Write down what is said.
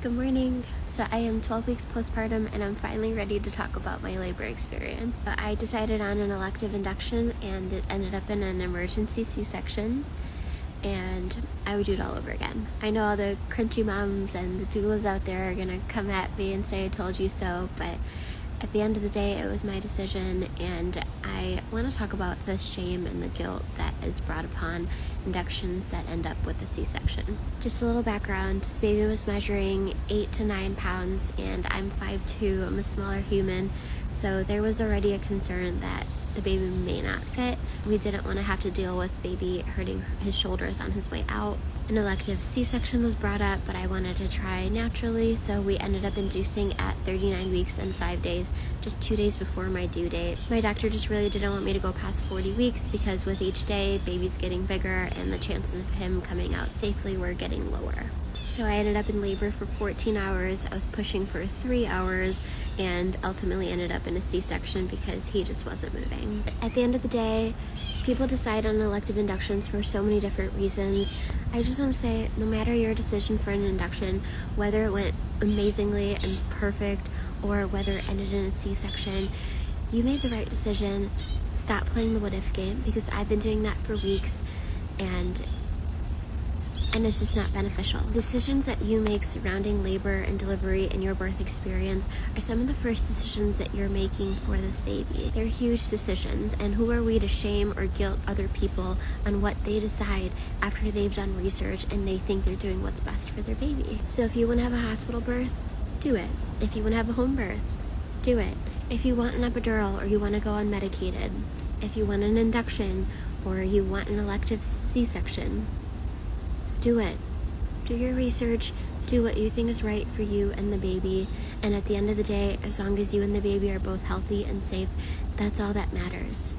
Good morning. So I am 12 weeks postpartum and I'm finally ready to talk about my labor experience. So I decided on an elective induction and it ended up in an emergency C-section, and I would do it all over again. I know all the crunchy moms and the doulas out there are gonna come at me and say I told you so, but at the end of the day, it was my decision, and I want to talk about the shame and the guilt that is brought upon inductions that end up with a C-section. Just a little background, baby was measuring 8 to 9 pounds, and I'm 5'2", I'm a smaller human, so there was already a concern that the baby may not fit. We didn't want to have to deal with baby hurting his shoulders on his way out. An elective C-section was brought up, but I wanted to try naturally, so we ended up inducing at 39 weeks and 5 days, just 2 days before my due date. My doctor just really didn't want me to go past 40 weeks because with each day, baby's getting bigger and the chances of him coming out safely were getting lower. So I ended up in labor for 14 hours. I was pushing for 3 hours and ultimately ended up in a C-section because he just wasn't moving. At the end of the day, people decide on elective inductions for so many different reasons. I just want to say, no matter your decision for an induction, whether it went amazingly and perfect or whether it ended in a C-section, you made the right decision. Stop playing the what if game, because I've been doing that for weeks and it's just not beneficial. Decisions that you make surrounding labor and delivery and your birth experience are some of the first decisions that you're making for this baby. They're huge decisions, and who are we to shame or guilt other people on what they decide after they've done research and they think they're doing what's best for their baby? So if you want to have a hospital birth, do it. If you want to have a home birth, do it. If you want an epidural or you want to go unmedicated, if you want an induction or you want an elective C-section, do it. Do your research, do what you think is right for you and the baby, and at the end of the day, as long as you and the baby are both healthy and safe, that's all that matters.